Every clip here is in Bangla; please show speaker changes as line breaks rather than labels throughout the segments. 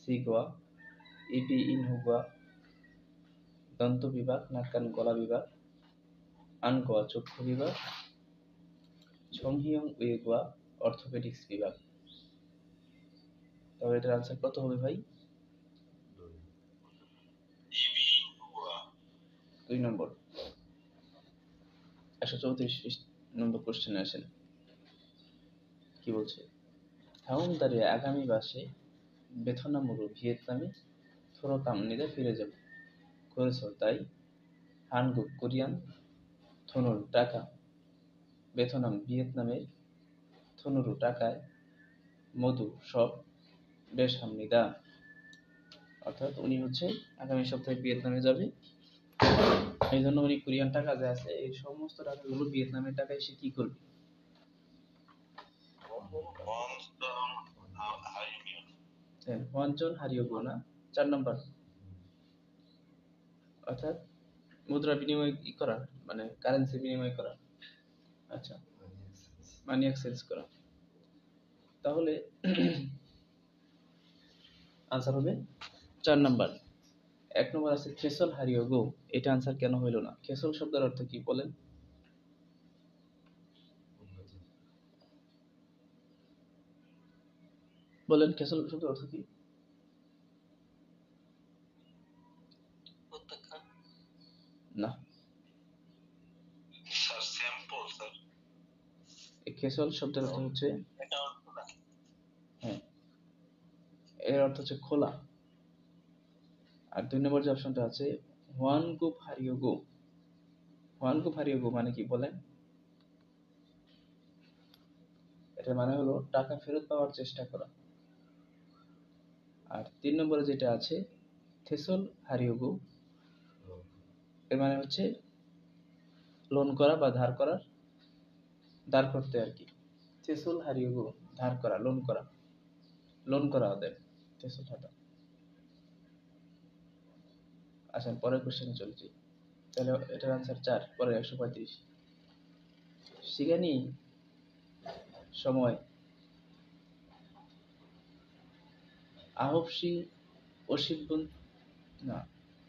সি গোয়া, ইপি ইনহুগোয়া দন্ত বিভাগ, নাক কান গলা বিভাগ, আনগোয়া চক্ষু বিভাগ, ছংহিয়ং উয়েগোয়া অর্থোপেডিক্স বিভাগ। তাহলে এটার আনসার কত হবে ভাই? 2 নম্বর। 134 নম্বর কোশ্চেনে আসেন। কি বলছে? থাউম দাঁড়িয়ে আগামী বাসে বেথনামুরু ভিয়েতনামে থোড়ো কামনিতে ফিরে যাব করেছ, তাই হানগুক কোরিয়ান থনুর টাকা বেথনাম ভিয়েতনামের থনুরু টাকায় মধু সব বেশ হামনিদা। অর্থাৎ উনি হচ্ছে আগামী সপ্তাহে ভিয়েতনামে যাবে, এই জন্য উনি কোরিয়ান টাকা যে আছে এই সমস্ত টাকাগুলো ভিয়েতনামের টাকায় সে কি করবে? ওয়ানজন হারিয়েবো না 4 নম্বর। অর্থাৎ মুদ্রা বিনিময় করা, মানে কারেন্সি বিনিময় করা। আচ্ছা, মানি এক্সচেঞ্জ করা। তাহলে আনসার হবে 4 নাম্বার। 1 নম্বর আছে খেসল হারিও গো, এটা আনসার কেন হইল না? খেসল শব্দের অর্থ কি বলেন? বলেন খেসল শব্দের অর্থ কি? না, খেসল শব্দের অর্থ হচ্ছে, হ্যাঁ, এর অর্থ হচ্ছে খোলা। আর 2 নম্বর যে অপশনটা আছে হোয়ান গুপ হারিও গো, হোয়ান গুপ হারিও গো মানে কি বলেন? এটার মানে হলো টাকা ফেরত পাওয়ার চেষ্টা করা। আর 3 নম্বরে যেটা আছে থেসল হারিও গো, এর মানে হচ্ছে লোন করা বা ধার করার, ধার করতে আর কি। থেসল হারিও গো ধার করা, লোন করা, লোন করা ওদের থেসল হাটা। আচ্ছা, পরের কোশ্চেনে চলছি। তাহলে এটার আনসার 4, পরে 135। শিগানি সময় আহপসি অশিবন না,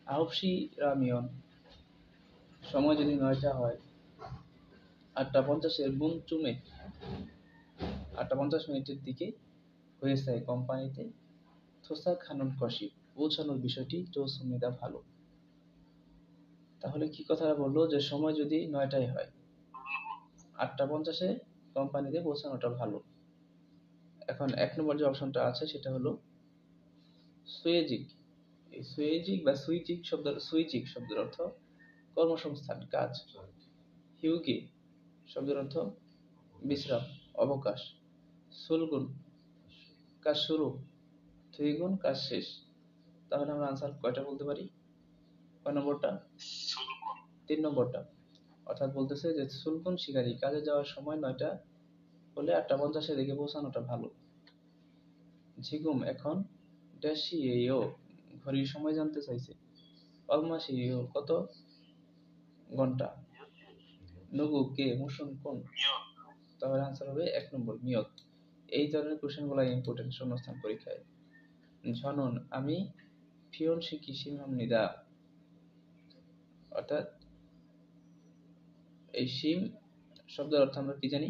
আহপসি রামিয়ন সময় যদি 9টা হয়, 8:50 বুন চুমে 8:50 দিকে হয়েছে কোম্পানিতে থোসা খানুন কষি পৌঁছানোর বিষয়টি চৌসুমিদা ভালো। তাহলে কি কথাটা বললো যে সময় যদি 9টায় হয়, 8:50 কোম্পানিতে পৌঁছানোটা ভালো। এখন 1 নম্বর যে অপশনটা আছে সেটা হলো সুয়েজিক। এই সুয়েজিক বা সুইজিক শব্দের অর্থ কর্মসংস্থান, কাজ। হিউগে শব্দের অর্থ বিশ্রাম, অবকাশ। সুলগুন কাজ শুরু, থুইগুন কাজ শেষ। তাহলে আমরা আনসার কয়টা বলতে পারি? কয় নম্বরটা? 3 নম্বরটা। অর্থাৎ বলতেছে যে সুলগুন শিকারী কাজে যাওয়ার সময় 9টা হলে 8:50 দিকে পৌঁছানোটা ভালো। ঝিগুম এখন ড্যাশিয়েও ঘড়ির সময় জানতে চাইছে। অলমাসিও কত ঘন্টা। নুগু কে মুসুন কোন। তাহলে আনসার হবে 1 নম্বর নিয়ত। এই ধরনের কোশ্চেনগুলো ইম্পর্টেন্ট শূন্যস্থান পরীক্ষায়। ঝনন আমি ফিয়ন শিকি সিমহামনিদা, অর্থাৎ এই সিম শব্দের অর্থ আমরা কি জানি?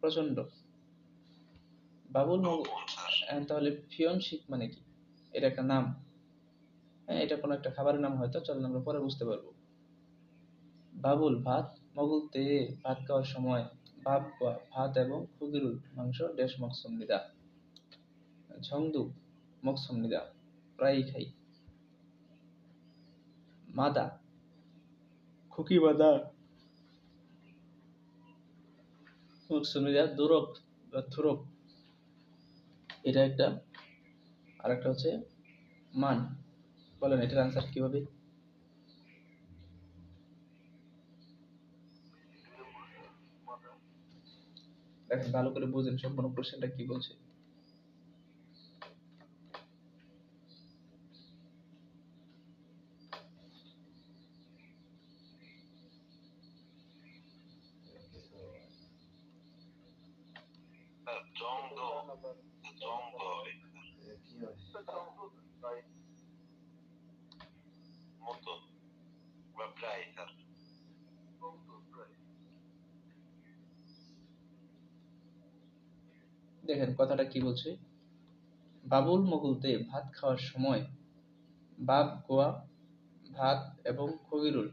প্রচন্ড। বাবুল তাহলে ফিয়ন শিক মানে কি? এটা একটা নাম, হ্যাঁ, এটা কোনো একটা খাবারের নাম হয়তো, চলেন আমরা পরে বুঝতে পারবো। বাবুল ভাত, মগুল তে ভাত খাওয়ার সময়, ভাত এবং খুদিরুল মাংস ড্যাশ মকসুমনিদা, ঝংদু মকসুমনিদা প্রায়ই খাই। মাদা খুকি বাদা মকসুমনিদা দুরক বা থুরক, এটা একটা। আর একটা হচ্ছে মান। বলেন এটার আনসার কি হবে? দেখেন ভালো করে বুঝেন সম্পূর্ণ কোশ্চেনটা কি বলছে। দেখেন কথাটা কি বলছে, বাবুল মোগলতে ভাত খাওয়ার সময় বাপ গোয়া ভাত এবং খগিরুল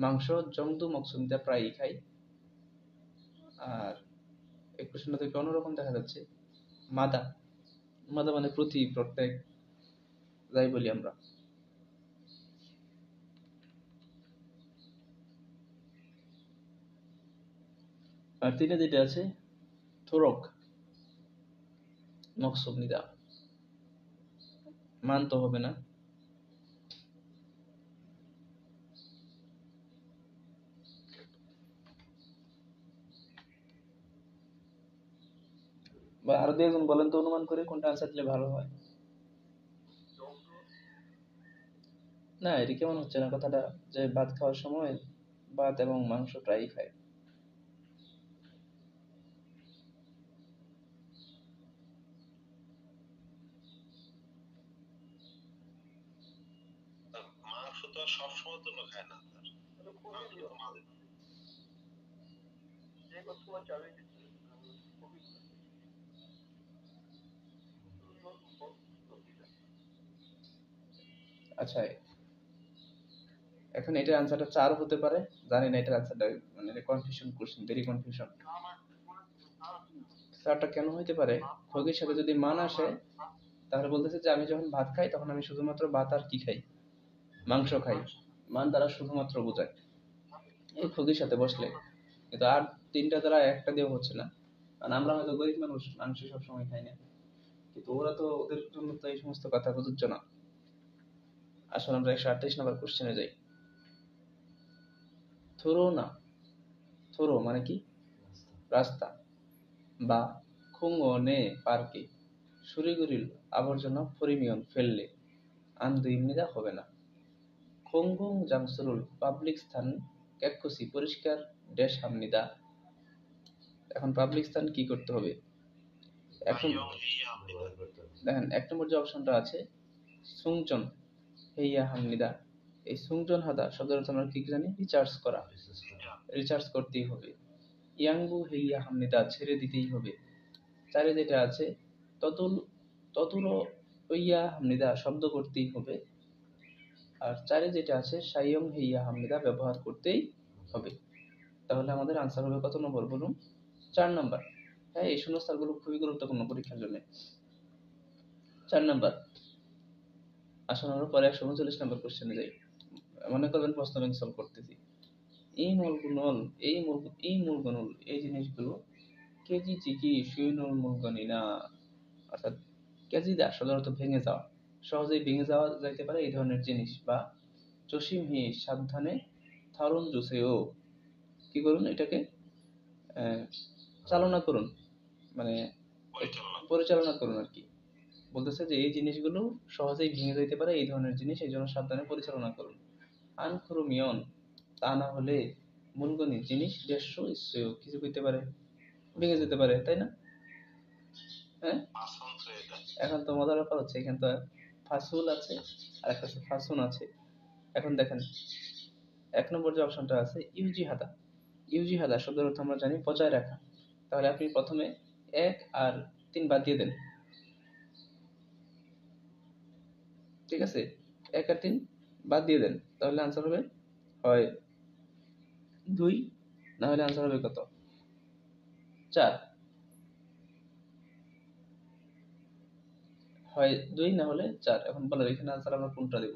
মাংস জংদু মকসুমদা প্রায়ই খায়। আর এই প্রশ্নটা থেকে অন্যরকম দেখা যাচ্ছে, মাদা, মাদা মানে প্রতি প্রত্যেক যাই বলি আমরা। আর তিনে যেটা আছে থোরক মকসুম নিদা, মান তো হবে না। বা আরো দুই একজন বলেন তো অনুমান করে কোনটা আনসার দিলে ভালো হয়। না এটা কেমন হচ্ছে না কথাটা, যে ভাত খাওয়ার সময় ভাত এবং মাংস প্রায়ই খায়। আচ্ছা, এখন এটার আনসারটা 4 হতে পারে, জানি না এটার আনসারটা, মানে কনফিউশন কোশ্চেন, ভেরি কনফিউশন। 4টা কেন হইতে পারে, ভোগের সাথে যদি মান আসে তাহলে বলতেছে যে আমি যখন ভাত খাই তখন আমি শুধুমাত্র ভাত আর কি খাই, মাংস খাই, মান দ্বারা শুধুমাত্র বোঝায় এই ভোগের সাথে বসলে। কিন্তু আর তিনটা দ্বারা একটা দিয়েও হচ্ছে না, কারণ আমরা হয়তো গরিব মানুষ, মাংস সবসময় খাই না, কিন্তু ওরা তো, ওদের জন্য তো এই সমস্ত কথা প্রযোজ্য না। আসলে আমরা 138 নম্বর কোশ্চেনে যাই। থোরো না, থোরো মানে কি রাস্তা, বা খুঙ্গনে পার্কে সুরিগুরিল আবর্জনা পরিমিয়ন ফেললে আন্দোইমনিদা হবে না। খোংগং জাংসুরুল পাবলিক স্থান ক্যাকুসি পরিষ্কার ড্যাশ হামনিদা। এখন পাবলিক স্থান কি করতে হবে, এখন দেখেন 1 নম্বর যে অপশনটা আছে সুংচন হেইয়া হামনিদা, এই সুংচন হাদা শব্দের অর্থ আমরা কি জানি, রিচার্জ করা, রিচার্জ করতেই হবে। ইয়াংবু হেইয়া হামনিদা ছেড়ে দিতেই হবে। 4 যেটা আছে ততুল ততুলো হইয়া হামনিদা শব্দ করতেই হবে। আর 4 যেটা আছে সাইয়ং হেইয়া হামনিদা ব্যবহার করতেই হবে। তাহলে আমাদের আনসার হবে কত নম্বর বলুন, 4 নম্বর। হ্যাঁ এই শূন্যস্থানগুলো খুবই গুরুত্বপূর্ণ পরীক্ষার জন্য। 4 নম্বর। আসুন আমরা পরে 139 নম্বর কোশ্চেনে যাই। মনে করবেন প্রশ্ন ব্যাংক সলভ করতেছি। এই মূলগুণুল এই জিনিসগুলো কেজি চিকি সুইনুল মূলগণি না, অর্থাৎ কেজিদা সাধারণত ভেঙে যাওয়া, সহজেই ভেঙে যাওয়া যাইতে পারে এই ধরনের জিনিস, বা চসিমহি সাবধানে থারুন জুসেও কি করুন, এটাকে চালনা করুন, মানে পরিচালনা করুন আর কি। বলতেছে যে এই জিনিসগুলো সহজেই ভেঙে যেতে পারে এই ধরনের জিনিস, এই জন্য সাবধানে পরিচালনা করুন। আনখুরুমিয়ন তা না হলে মূলগণি জিনিস দেড়শো ইস্যু কিছু করতে পারে, ভেঙে যেতে পারে, তাই না? হ্যাঁ এখন তো মজার ব্যাপার হচ্ছে এখানে তো ফাসুল আছে আর একটা ফাসুন আছে। এখন দেখেন 1 নম্বর যে অপশনটা আছে ইউজি হাদা, ইউজি হাদা শব্দের অর্থ আমরা জানি বজায় রাখা। তাহলে আপনি প্রথমে 1 আর 3 বাদ দিয়ে দেন, ঠিক আছে? 1 আর 3 বাদ দিয়ে দেন, তাহলে আনসার হবে হয় 2, না হলে আনসার হবে কত, 4। হয় 2 না হলে 4। এখন বলেন এখানে আনসার আমরা কোনটা দেব?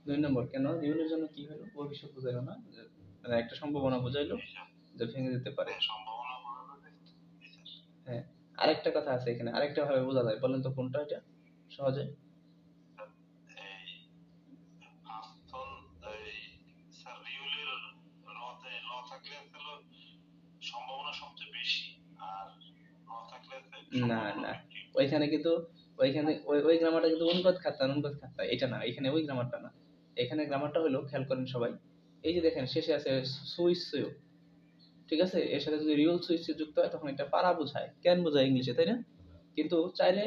2 নম্বর। কেন রিউলের জন্য কি হলো, ভবিষ্যৎ বোঝাইলো না, মানে একটা সম্ভাবনা বোঝাইলো যে ভেঙে যেতে পারে। হ্যাঁ, আরেকটা কথা আছে এখানে, আরেকটা ভাবে বোঝা যায়, বলেন তো কোনটা এটা সহজে? না না, ওইখানে কিন্তু, ওইখানে ওই গ্রামারটা কিন্তু অনুবাদ খাতা, অনুবাদ খাতা এটা না, এখানে ওই গ্রামারটা না। এখানে গ্রামারটা হলো, খেয়াল করেন সবাই, এই যে দেখেন শেষে আছে সুইসিও, ঠিক আছে, এর সাথে যদি রিয়েল সুইচ যুক্ত হয় তখন এটা পারা বোঝায়, ক্যান বোঝায় ইংলিশে, তাই না? কিন্তু চাইলে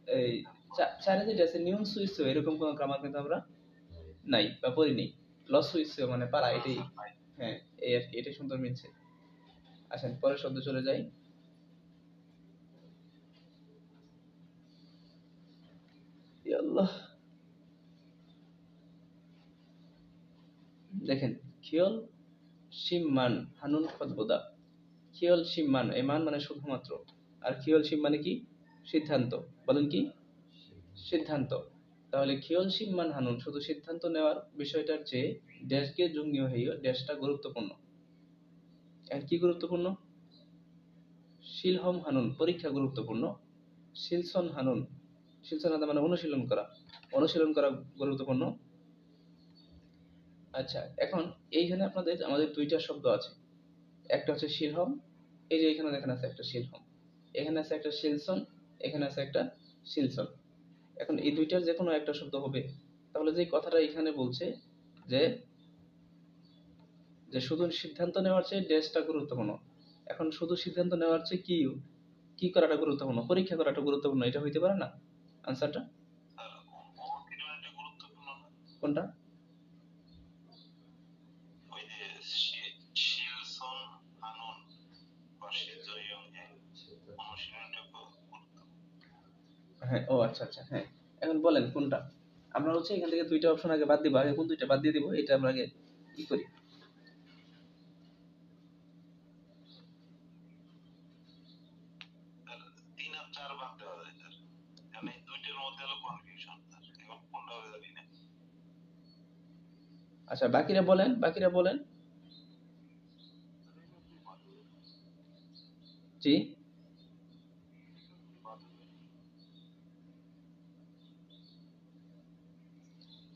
এই চাইলে যেটা আছে নিয়ন সুইচ এরকম কোনো গ্রামার কিন্তু আমরা নাই বা পড়িনি। লস সুইচ মানে পারা, এটাই। হ্যাঁ, এই আর কি, এটাই সুন্দর মিলছে। আসেন পরের শব্দ চলে যাই। আল্লাহ, দেখেন খিয়ল শিমমান হানুন খতবোদা। খিয়ল শিমমান, এই মান মানে শুধুমাত্র, আর খিয়ল শিম মানে কি? সিদ্ধান্ত। বলেন কি? সিদ্ধান্ত। তাহলে খিয়ল শিমমান হানুন, শুধু সিদ্ধান্ত নেওয়ার বিষয়টার চেয়ে ড্যাশকে জুঙ্গিও হেয়, ড্যাশটা গুরুত্বপূর্ণ। আর কি গুরুত্বপূর্ণ? শিলহম হানুন, পরীক্ষা গুরুত্বপূর্ণ। শিলসন হানুন, শিলসন হানুন মানে অনুশীলন করা, অনুশীলন করা গুরুত্বপূর্ণ। আচ্ছা, এখন এইখানে আমাদের দুইটা শব্দ আছে, একটা হচ্ছে শিলহম, এই যে এখানে দেখেন আছে একটা শিলহম, এখানে আছে একটা শিলসন, এখানে আছে একটা শিলসন। এখন এই দুইটার যে কোনো একটা শব্দ হবে। তাহলে যে কথাটা এখানে বলছে যে যে শুধু সিদ্ধান্ত নেওয়ার চেয়ে ড্যাশটা গুরুত্বপূর্ণ, এখন শুধু সিদ্ধান্ত নেওয়ার চেয়ে কি কি করাটা গুরুত্বপূর্ণ? পরীক্ষা করাটা গুরুত্বপূর্ণ, এটা হইতে পারে না আনসারটা? কোনটা? হ্যাঁ, ও আচ্ছা আচ্ছা, হ্যাঁ। এখন বলেন কোনটা? আমরা হচ্ছে এখান থেকে দুইটা অপশন আগে বাদ দিব, আগে কোন দুইটা বাদ দিয়ে দিব এটা আমরা আগে কি করি। আচ্ছা, বাকিরা বলেন, বাকিরা বলেন। জি,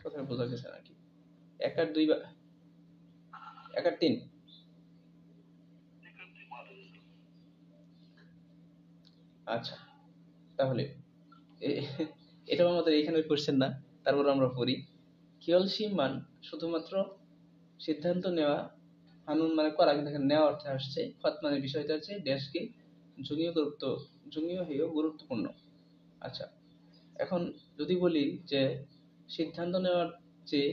কোথায় বোঝা গেছে নাকি? এক আর দুই এক আর তিন। আচ্ছা, তাহলে এটাও আমাদের এইখানে কোশ্চেন না, তারপর আমরা পড়ি। কিয়লসি মান শুধুমাত্র সিদ্ধান্ত নেওয়া, হানুন মানে করা, কিন্তু এখানে নেওয়া অর্থে আসছে, খত মানে বিষয়টা হচ্ছে ড্যাশকে জুঙ্গীয় হেয় গুরুত্বপূর্ণ। আচ্ছা, এখন যদি বলি যে সিদ্ধান্ত নেওয়ার চেয়ে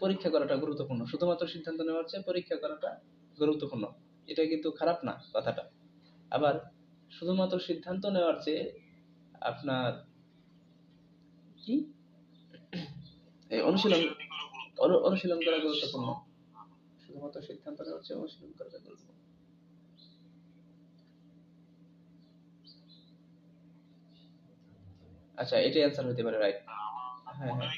পরীক্ষা করাটা গুরুত্বপূর্ণ, শুধুমাত্র সিদ্ধান্ত নেওয়ার চেয়ে পরীক্ষা করাটা গুরুত্বপূর্ণ, এটা কিন্তু খারাপ না কথাটা। আবার শুধুমাত্র সিদ্ধান্ত নেওয়ার চেয়ে আপনার কি এই অনুশীলন করা গুরুত্বপূর্ণ, শুধুমাত্র সিদ্ধান্ত নেওয়ার চেয়ে অনুশীলন করাটা গুরুত্বপূর্ণ। আচ্ছা, এটাই অ্যান্সার হতে পারে, রাইট। হ্যাঁ হ্যাঁ,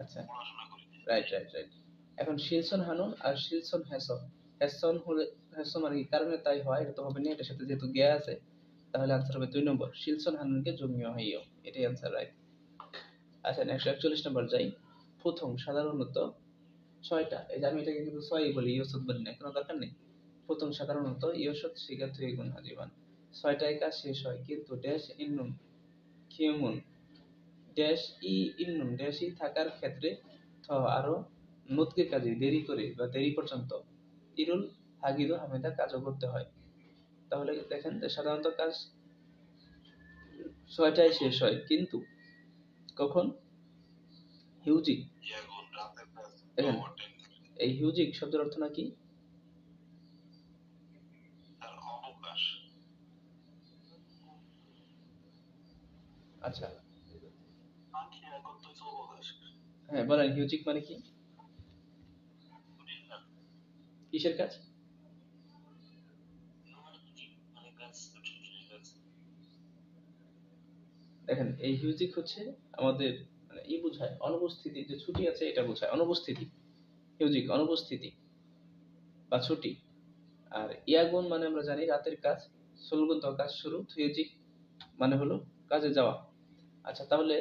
আচ্ছা, রাইট রাইট রাইট। এখন শিলসন হানুন আর শিলসন হেসন, হেসন হলে, হেসন মানে কি কারণে তাই হয়, এটা তো হবে না, এটার সাথে যেহেতু জ্ঞা আছে, তাহলে আনসার হবে 2 নম্বর, শিলসন হানুনকে জমিও হইও, এটাই আনসার, রাইট। আচ্ছা, 141 নম্বর যাই। প্রথম সাধারণত ছয়টা, এই যে আমি এটাকে কিন্তু ছয়ই বলি, ইয়সত বলি না, কোনো দরকার নেই। প্রথম সাধারণত ইয়সত শিখা তুই গুণ হাজিবান, ছয়টায় কাজ শেষ হয় কিন্তু ড্যাশ ইন্নুন খিয়মুন, ড্যাশ ই ইন্নুন, ড্যাশ ই থাকার ক্ষেত্রে আরো নতকে কাজে দেরি করে বা দেরি পর্যন্ত ইরুল হাগিদো হামেদা কাজও করতে হয়। তাহলে দেখেন যে সাধারণত কাজ ছয়টায় শেষ হয় কিন্তু কখন? হিউজিক। দেখেন এই হিউজিক শব্দের অর্থ নাকি? আচ্ছা, হ্যাঁ বলেন, হিউজিক মানে কি? কিসের কাজ? দেখেন এই হিউজিক হচ্ছে আমাদের মানে বোঝায় অনুপস্থিতি, যে ছুটি আছে এটা বোঝায়, অনুপস্থিতি। হিউজিক অনুপস্থিতি বা ছুটি। আর ইয়াগুন মানে আমরা জানি রাতের কাজ, সুলগুন তো কাজ শুরু, হিউজিক মানে হলো কাজে যাওয়া। আচ্ছা, তাহলে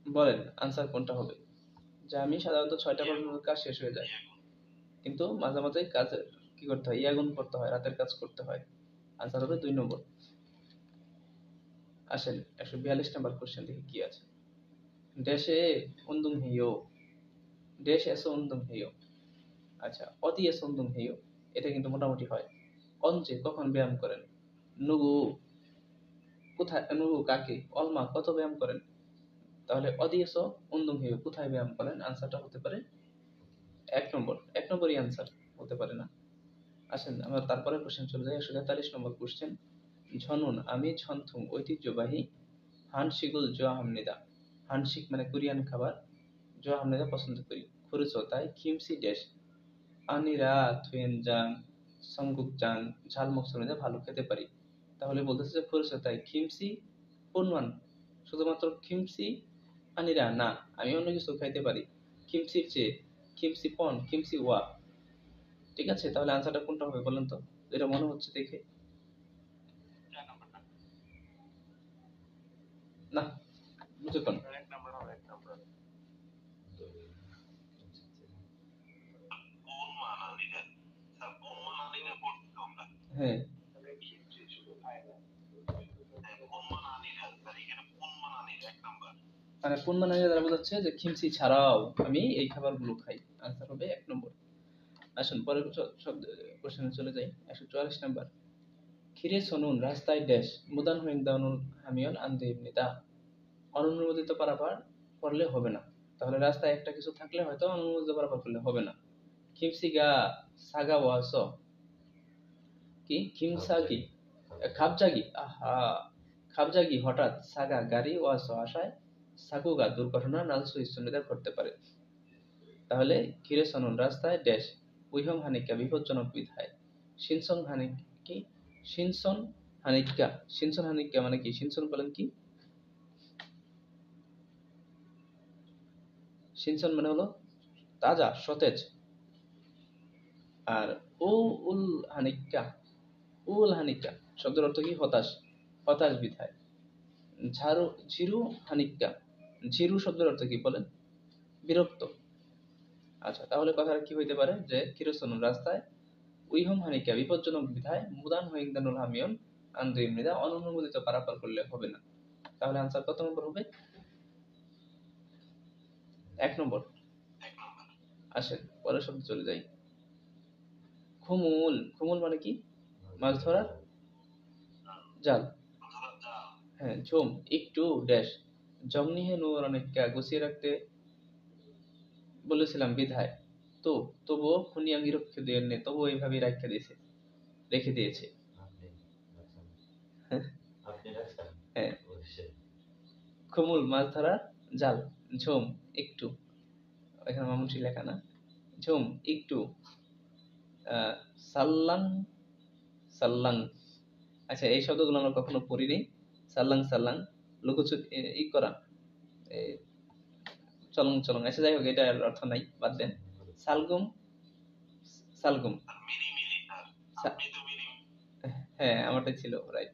বলেন আনসার কোনটা হবে? যে আমি সাধারণত 6টা পর্যন্ত কাজ শেষ হয়ে যায়, কিন্তু মাঝে মাঝে কাজ কি করতে হয়, ইয়াগুন করতে হয়, রাতের কাজ করতে হয়। আনসার হবে 2 নম্বর। আসেন 142 নম্বর কোশ্চেন দেখি কি আছে। ড্যাশে উন্দুম হেয়, ড্যাশ এসো উন্দুম হেয়। আচ্ছা, অতি এসো উন্দুম হেয়, এটা কিন্তু মোটামুটি হয়। অঞ্চে কখন ব্যায়াম করেন? নুগু কোথায়, নুগু কাকে, অলমা কত ব্যায়াম করেন? তাহলে অদি এসো উন্দুম হেয় কোথায় ব্যায়াম করেন, আনসারটা হতে পারে 1 নম্বর। 1 নম্বরই আনসার, হতে পারে না। আসেন আমরা তারপরে কোশ্চেন চলে যাই। 143 নম্বর কোশ্চেন। ঝনুন আমি ছন্থুম ঐতিহ্যবাহী হানশিগুল জোয়াহামনিদা। হানশিক মানে কোরিয়ান খাবার, জোয়াহামনিদা পছন্দ করি। খুরুছো তাই কিমসি ড্যাশ আনিরা থুয়েনজাং সংগুকজাং ঝাল মশলা ভালো খেতে পারি। তাহলে বলতেছে যে খুরুছো তাই কিমসি পূর্ণমান, শুধুমাত্র কিমসি আনিরা না, আমি অন্য কিছু খাইতে পারি কিমসির চেয়ে। কিমসি পন, কিমসি ওয়া। ঠিক আছে, তাহলে আনসারটা কোনটা হবে বলেন তো, এটা মনে হচ্ছে দেখে। না, বুঝে কোন? হ্যাঁ, মানে পুনমানের দ্বারা বোঝাচ্ছে যে খিমসি ছাড়াও আমি এই খাবারগুলো খাই। আনসার হবে 1 নম্বর। আসুন পরের শব্দ কোশ্চেনে চলে যাই। 144 নম্বর। খিরে সনুন রাস্তায় ড্যাশ মুদান হুইংদানুন হামিয়ন আন্দে ইবনিদা। অনুমোদিত পারাপার করলে হবে না। তাহলে রাস্তায় একটা কিছু থাকলে হয়তো অনুমোদিত পারাপার করলে হবে না। খিমসিগা সাগা ওয়াস, কি খিমসাগি খাবজাগি, আহা, খাবজাগি হঠাৎ, সাগা গাড়ি, ওয়াস আশায়, সাকুগা দুর্ঘটনা, নালসু ইসুনিদা ঘটতে পারে। তাহলে খিরে সনুন রাস্তায় ড্যাশ উইহম হানিকা বিপজ্জনক বিধায়। শিনসন হানিকি, শিনসন হানিকা, শিনসন হানিকা মানে কি? শিনসন বলেন কি? শিনসন মানে হলো তাজা, সতেজ। আর ও উল হানিকা, উল হানিকা শব্দের অর্থ কি? হতাশ, হতাশ বিধায়। ঝাড়ু ঝিরু হানিকা, ঝিরু শব্দের অর্থ কি বলেন? বিরক্ত। আচ্ছা, তাহলে কথাটা কি হইতে পারে যে কিরসনুন রাস্তায় উইহম হানিকা বিপজ্জনক বিধায় মুদান হইংদানুল হামিয়ন আন্দু ইমনিদা অননুমোদিত পারাপার করলে হবে না। তাহলে আনসার কত নম্বর হবে? 1 নম্বর। আসেন পরের শব্দ চলে যাই। খুমুল, খুমুল মানে কি? মাছ ধরার জাল। হ্যাঁ, ঝুম একটু ড্যাশ জমনিহে নুর অনেকটা গুছিয়ে রাখতে বলেছিলাম বিধায়, তো তবুও খুনিয়াঙ্গি রক্ষে দিয়ে নে, তবুও এইভাবে রাখতে দিয়েছে, রেখে দিয়েছে। হ্যাঁ, খুমুল মাছ ধরার জাল, ঝুম একটু, এখানে মামুনসি লেখা না, ঝুম একটু, সাল্লাং সাল্লাং। আচ্ছা, এই শব্দগুলো আমরা কখনো পড়িনি। সাল্লাং সাল্লাং লুকোচুরি ই করা, এ, চলং চলং। আচ্ছা যাই হোক, এটার অর্থ নাই, বাদ দেন। সালগুম, সালগুম, হ্যাঁ আমারটাই ছিল, রাইট,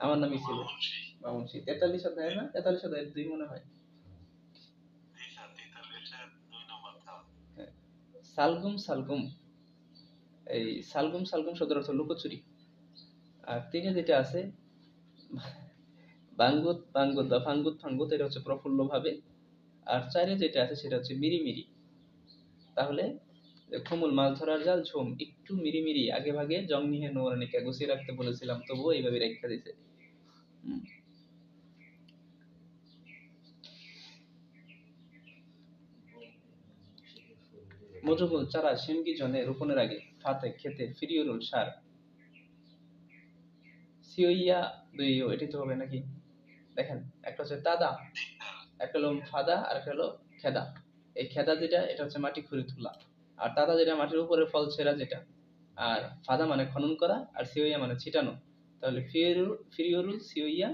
আমার নামই ছিল মামুনসি। 43 অধ্যায় না, 43 অধ্যায় 2 মনে হয়। হ্যাঁ, সালগুম সালগুম, এই সালগুম সালগুম শব্দের অর্থ লুকোচুরি। আর 3 যেটা আছে বাঙ্গুত বাঙ্গুত বা ফাঙ্গুত ফাঙ্গুত, এটা হচ্ছে প্রফুল্ল ভাবে। আর 4 যেটা আছে সেটা হচ্ছে মিরিমিরি। তাহলে খুমুল মাছ ধরার জাল, ঝুম একটু মিরিমিরি, আগে ভাগে জং নিহে নৌরানিকে গুছিয়ে রাখতে বলেছিলাম, তবুও এইভাবে রেখা দিছে। মজুমুল চারা সেমকি জনে রোপণের আগে, ফাতে খেতে ফিরিয়রুল সার, সিওইয়া দুইও, এটি তো হবে নাকি? দেখেন, একটা হচ্ছে তাদা, একটা হলো ফাদা, আর একটা হলো খেদা। এই খেদা যেটা, এটা হচ্ছে মাটি খুঁড়ে তোলা। আর তাদা যেটা মাটির উপরে ফল ছেঁড়া যেটা। আর ফাদা মানে খনন করা, আর সিওইয়া মানে ছিটানো। তাহলে ফিরিয়রুল সিওইয়া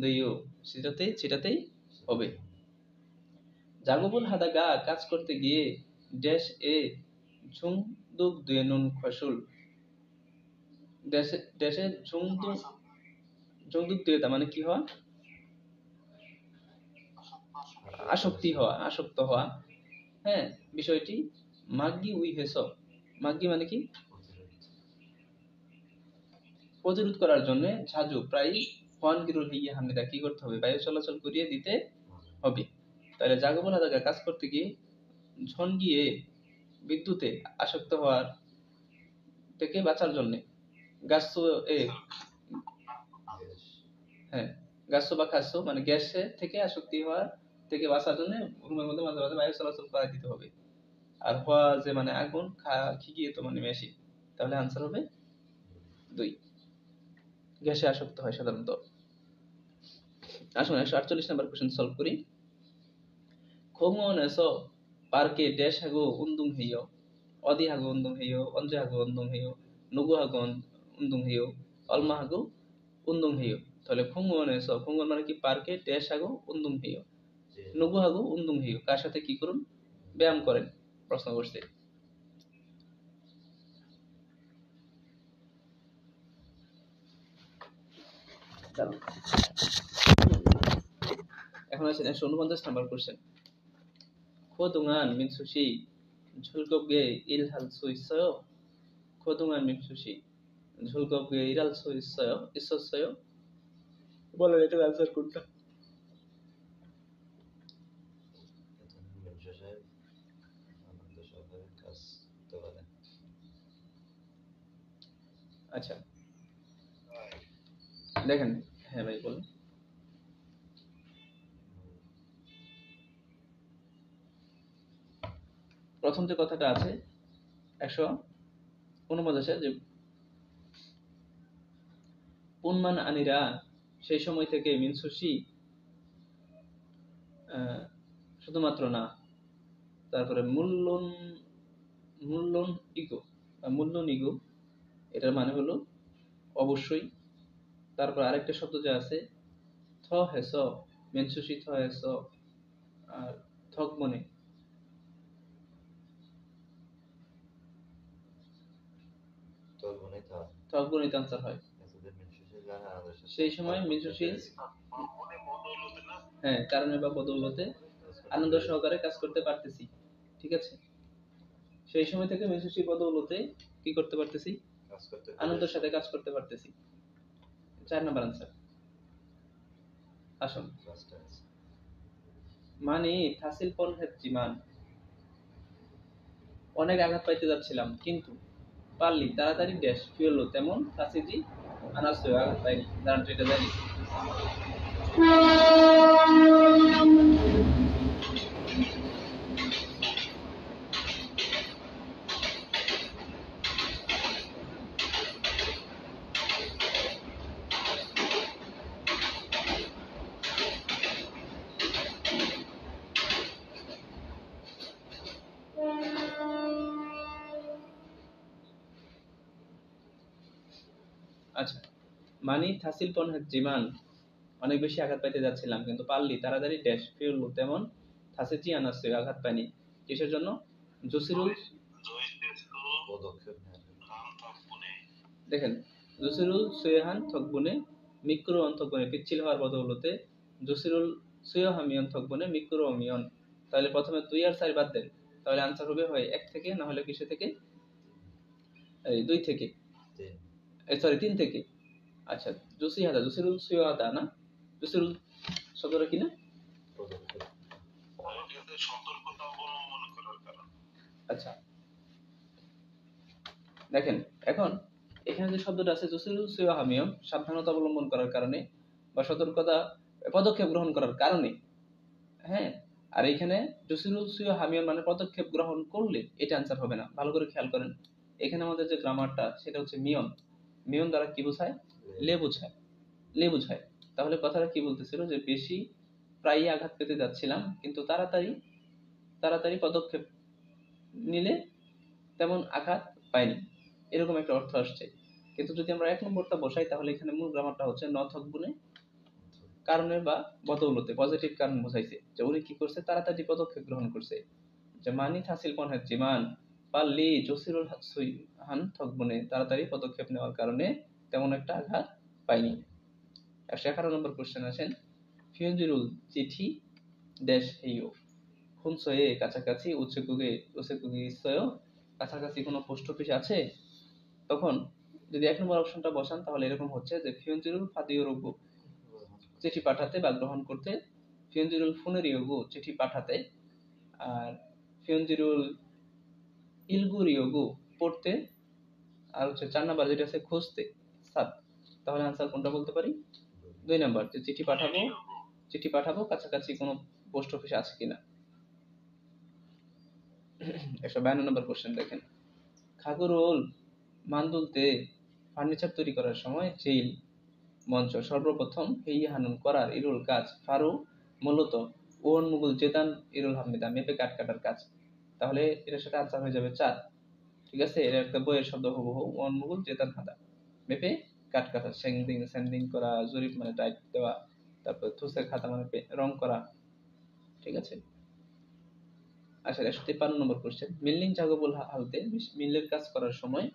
দুইও, সেটাতেই সেটাতেই হবে। জাগবুল হাদাগা কাজ করতে গিয়ে ড্যাশ এ ঝুংদুক দুয়ে নুন ফসল, ড্যাশে ড্যাশে ঝুংদুক, ঝুংদুক দুয়ে মানে কি হওয়া? আসক্তি হওয়া, আসক্ত হওয়া। হ্যাঁ, বিষয়টি মাগ্গি উই হেস, মাগ্গি মানে কি? প্রতিরোধ করার জন্য ঝাঁঝু প্রায় হোয়ান গিরুল হইয়া হামিদা কি করতে হবে? বায়ু চলাচল করিয়ে দিতে হবে। তাহলে যাকে বলা যায় কাজ করতে গিয়ে ঝন গিয়ে বিদ্যুতে আসক্ত হওয়ার থেকে বাঁচার জন্য গাছ এ হ্যাঁ গাছ বা খাদ্য মানে গ্যাসে থেকে আসক্তি হওয়ার থেকে বাঁচার জন্য রুমের মধ্যে মাঝে মাঝে বায়ু চলাচল করা দিতে হবে। আর হওয়া যে মানে আগুন খিকিয়ে তো মানে মেশি, তাহলে আনসার হবে 2। গ্যাসে আসক্ত হয় সাধারণত। আসুন 148 নাম্বার কোশ্চেন সলভ করি। 공원에서 পার্কে ড্যাশ하고 운동해요. 어디하고 운동해요? 언제하고 운동해요? 누구하고 운동해요? 얼마하고 운동해요? তাহলে 공원에서 공원 মানে কি পার্কে ড্যাশ하고 운동해요. 누구하고 운동해요? কার সাথে কি করুন? ব্যায়াম করেন। প্রশ্ন করছে। এখন আছে 149 নাম্বার কোশ্চেন। 그동안 민수 씨 즐겁게 일할 수 있어요? 그동안 민수 씨 즐겁게 일할 수 있었어요? বলেন এটার আনসার কোনটা? আচ্ছা দেখেন, হ্যাঁ ভাই বলুন। প্রথম যে কথাটা আছে 149 যে পুনমান আনিরা সেই সময় থেকে মিনসুশি শুধুমাত্র না, তারপরে মূল্যন ইগো এটার মানে হলো অবশ্যই। তারপর আরেকটা শব্দ যে আছে থ হেস, মিনসুশি থ হেস, আর থক মনে থকবনিতে আনসার হয়। সেই সময় মিনসুশি হ্যাঁ কারণে বা বদৌলতে আনন্দ সহকারে কাজ করতে পারতেছি। ঠিক আছে, সেই সময় থেকে মিনসুশি বদৌলতে কি করতে পারতেছি? আনন্দের সাথে কাজ করতে পারতেছি। 4 নাম্বার আনসার। আসুন মানে থাসিল পন হেজিমান অনেক আঘাত পাইতে যাচ্ছিলাম কিন্তু পারলি তাড়াতাড়ি ড্যাশ ফিরলো তেমন থাসিজি আনাসে আঘাত পাইনি। দাঁড়ান এটা জানি। আচ্ছা মানে থাসিল পন হেজিমান অনেক বেশি আঘাত পাইতে যাচ্ছিলাম কিন্তু পারলি তাড়াতাড়ি ড্যাশ ফিরলো তেমন থাসিজি আনাসে আঘাত পাইনি। কিসের জন্য? জসিরুল দেখেন জসিরুল সুয়েহান থকবনে মিক্রো অন্তকবনে পিচ্ছিল হওয়ার বদৌলতে জসিরুল সুয়হামিয়ন থকবনে মিক্রো অমিয়ন। তাহলে প্রথমে 2 আর 4 বাদ দেন, তাহলে আনসার হবে হয় 1 থেকে, না হলে কিসে থেকে? এই 2 থেকে, সরি 3 থেকে। আচ্ছা জসিরুল সুয়হাদা না, জসিরুল শব্দটা কি না? আচ্ছা দেখেন এখন এখানে যে শব্দটা আছে জসিরুল সুয়হামিয়ন সাবধানতা অবলম্বন করার কারণে বা সতর্কতা পদক্ষেপ গ্রহণ করার কারণে, হ্যাঁ। আর এখানে জসিরুল সুয়হামিয়ন মানে পদক্ষেপ গ্রহণ করলে, এটা আনসার হবে না। ভালো করে খেয়াল করেন, এখানে আমাদের যে গ্রামারটা সেটা হচ্ছে মিয়ন। মিয়ন দ্বারা কি বোঝায়? লে বোঝায়। তাহলে কথাটা কি বলতেছিল যে বেশি প্রায়ই আঘাত পেতে যাচ্ছিলাম কিন্তু তাড়াতাড়ি পদক্ষেপ নিলে তেমন আঘাত পাইনি, এরকম একটা অর্থ আসছে। কিন্তু যদি আমরা 1 নম্বরটা বসাই তাহলে এখানে মূল গ্রামারটা হচ্ছে ন থকবনে কারণে বা বদৌলতে পজিটিভ কারণ বোঝাইছে যে উনি কি করছে? তাড়াতাড়ি পদক্ষেপ গ্রহণ করছে। যে মানি থাসিল পন জিমান পারলি জসিরুল হান থকবনে তাড়াতাড়ি পদক্ষেপ নেওয়ার কারণে তেমন একটা আঘাত পাইনি। 111 নম্বর কোশ্চেন আসেন। ফিয়ঞ্জিরুল চিঠি ড্যাশ হেইও হুনসয়ে কাছাকাছি উৎসেকুগে ইসয় কাছাকাছি কোনো পোস্ট অফিস আছে? তখন যদি 1 নম্বর অপশনটা বসান তাহলে এরকম হচ্ছে যে ফিয়ঞ্জিরুল ফাদিওরোগো চিঠি পাঠাতে বা গ্রহণ করতে ফিয়নজিরুল ফুনেরিয়োগু চিঠি পাঠাতে, আর ফিয়নজিরুল ইলগুরিয়োগু পড়তে, আর হচ্ছে 4 নাম্বার যেটা আছে খুঁজতে, 7। তাহলে আনসার কোনটা বলতে পারি? 2 নাম্বার, যে চিঠি পাঠাবো কাছাকাছি কোনো পোস্ট অফিস আছে কিনা। 152 নম্বর কোশ্চেন দেখেন, খাগরুল মান্দুলতে ফার্নিচার তৈরি করার সময় চেইল মঞ্চ সর্বপ্রথম হেই হানুন করার ইরুল কাজ ফারু মূলত ওন মুগুল জেতান ইরুল হামনিদা মেপে কাট কাটার কাজ। তাহলে এটার সাথে আনসার হয়ে যাবে 4। ঠিক আছে, এটা একটা বইয়ের শব্দ হুবহু, ওন মুগুল জেতান হাদা মেপে কাট কাটা, স্যান্ডিং করা, জরিপ মানে টাইট দেওয়া, তারপর থুসের খাতা মানে রং করা। ঠিক আছে, আচ্ছা 153 নম্বর কোশ্চেন, মিল্লিং জাগবুল হালতে মিলের কাজ করার সময়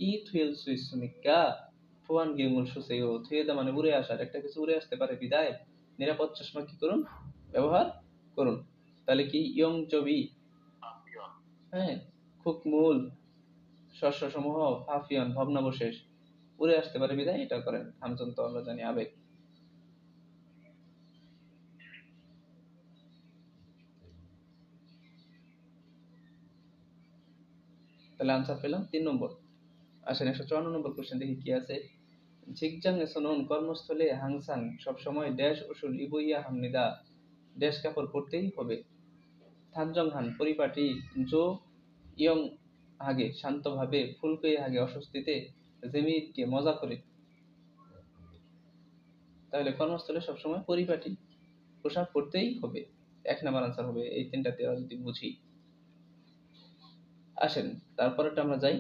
ই থুয়েল সুইসুনিকা ফুয়ান গিমুল সুসেও থুয়েদা মানে উড়ে আসার, একটা কিছু উড়ে আসতে পারে বিদায় নিরাপদ চশমা কি করুন, ব্যবহার করুন। তাহলে কি ইয়ং জবি, হ্যাঁ, খুকমূল শস্য সমূহ, ফাফিয়ন ভগ্নাবশেষ, উড়ে আসতে পারে বিদায় এটা করেন। হামচন তো আমরা জানি আবেগ। তাহলে আনসার পেলাম 3 নম্বর। আসেন 154 নম্বর কোশ্চেন দেখি কি আছে। ঝিকজাং এসনন কর্মস্থলে হাংসাং সবসময় ড্যাশ উসুল ইবুইয়া হামনিদা ড্যাশ কাপড় পরতেই হবে। থানজং হান পরিপাটি, জো ইয়ং হাগে শান্তভাবে, ফুলকই হাগে অস্বস্তিতে, জেমিকে মজা করে। তাহলে কর্মস্থলে সবসময় পরিপাটি পোশাক পরতেই হবে, 1 নাম্বার আনসার হবে এই তিনটাতে যদি বুঝি। আসেন তারপরেরটা আমরা যাই,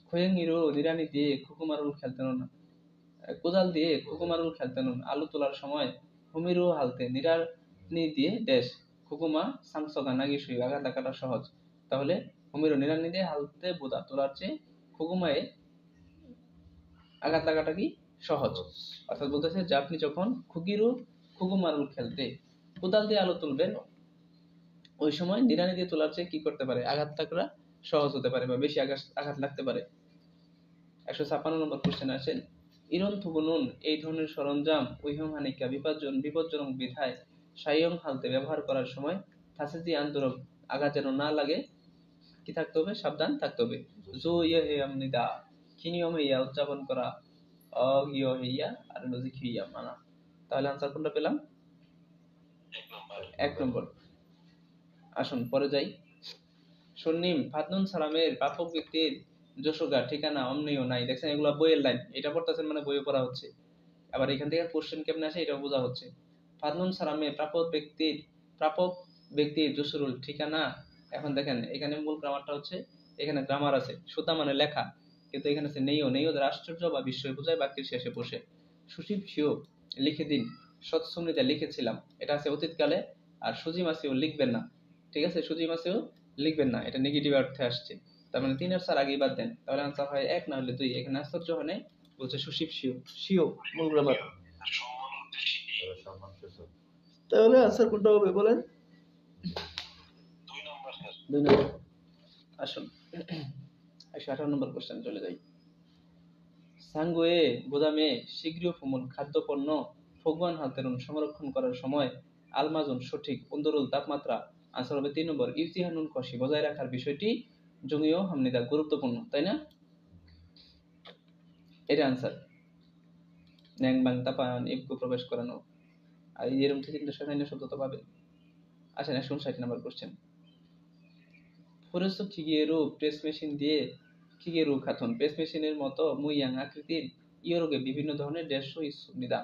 খোয়েং ইরো নিরানি দিয়ে খুকুমারুল খেলতেন না, কোদাল দিয়ে খুকুমারুল খেলতেন, আলু তোলার সময় হুমিরু হালতে নিরানি দিয়ে ড্যাশ খুকুমা সামসগা নাগি সুই আঘাত লাগাটা সহজ। তাহলে হুমিরু নিরানি দিয়ে হালতে বোদা তোলার চেয়ে খুকুমায়ে আঘাত লাগাটা কি সহজ। অর্থাৎ বলতেছে যে আপনি যখন খুকুমারুল খেলতে কোদাল দিয়ে আলু তুলবেন, ওই সময় নিরানি দিয়ে তোলার চেয়ে কি করতে পারে, আঘাত লাগা সহজ হতে পারে বা বেশি আঘাত লাগতে পারে। 156 নম্বর কোশ্চেন আসেন, ইরন থুগুনুন এই ধরনের সরঞ্জাম উইহং হানিকা বিপজ্জনক বিধায় সাইয়ং হালতে ব্যবহার করার সময় থাসেজি আন্দোলন আঘাত যেন না লাগে কি থাকতে হবে, সাবধান থাকতে হবে। জো ইয়ে হে আমনিদা কি নিয়মে ইয়া উদযাপন করা, অগিয় হেইয়া আর লজিক হিয়া মানা। তাহলে আনসার কোনটা পেলাম? 1 নম্বর। আসুন পরে যাই, সুন্নিম ফাদনুন সালামের প্রাপক ব্যক্তির যশোগা ঠিকানা অমনিও নাই। দেখছেন এগুলা বইয়ের লাইন, এটা পড়তেছেন মানে বইয়ে পড়া হচ্ছে। আবার এখান থেকে কোশ্চেন কেমনে আসে এটাও বোঝা হচ্ছে। ফাদনুন সালামের প্রাপক ব্যক্তির যশোরুল ঠিকানা। এখন দেখেন এখানে মূল গ্রামারটা হচ্ছে, এখানে গ্রামার আছে সুতা মানে লেখা, কিন্তু এখানে আছে নেইও, নেইও দ্বারা আশ্চর্য বা বিস্ময় বোঝায় বাক্যের শেষে বসে। সুশীব শিও লিখে দিন, সৎসুমৃতা লিখেছিলাম, এটা আছে অতীতকালে। আর সুজিমাসিও লিখবেন না, ঠিক আছে, সুজিমাসিও লিখবেন না, এটা নেগেটিভ অর্থে আসছে। তার মানে 3 আর 4 আগেই বাদ দেন, তাহলে আনসার হয় 1 না হলে 2। এখানে আশ্চর্য হয় নাই, বলছে সুশীব শিও, শিও মূল গ্রামার। তাহলে আনসার কোনটা হবে বলেন? 2 নম্বর। আসুন 158 নম্বর কোশ্চেন চলে যাই। সাঙ্গুয়ে গোদামে শীঘ্র ফুমুল খাদ্যপণ্য ফগওয়ান হালতেরুন সংরক্ষণ করার সময় আলমাজন সঠিক অন্দরুল তাপমাত্রা। আনসার হবে 3 নম্বর, ইউজিহানুন কষি বজায় রাখার বিষয়টি জঙ্গিও হামনিদা গুরুত্বপূর্ণ, তাই না? এটা আনসার। ন্যাং বাং তাপায়ন ইবকু প্রবেশ করানো, আর এরকম থেকে কিন্তু সাধারণ শব্দ তো পাবে। আসেন 159 নম্বর কোশ্চেন, ফরেস্ট খিগিয়েরু প্রেস মেশিন দিয়ে খিগেরু খাথন প্রেস মেশিনের মতো মুইয়াং আকৃতির ইয়োরোগে বিভিন্ন ধরনের দেড়শো নিদা।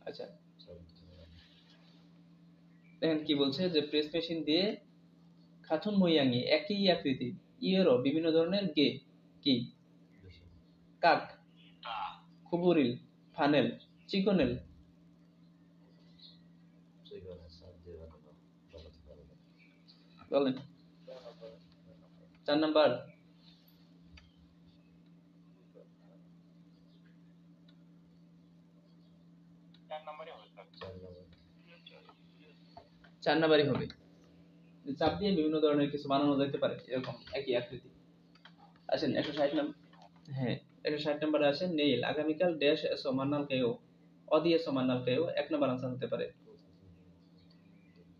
আচ্ছা দেখেন কি বলছে, যে প্রেস মেশিন দিয়ে খাথুন মুইয়াংই একই আকৃতি ইয়েরো বিভিন্ন ধরনের গে কি কাক খুবুরিল ফানেল চিকনেল। বলেন 4 নাম্বার। 4 নাম্বারই হবে, চাপ দিয়ে বিভিন্ন ধরনের কিছু বানানো যেতে পারে এরকম একই আকৃতি। আসেন 160 নম্বর। হ্যাঁ 160 নম্বরে আসেন, নেইল আগামীকাল ড্যাশ এসো মান্নাল কেও অদিয়েস মান্নাল কায়ো 1 নম্বর আনসার হতে পারে।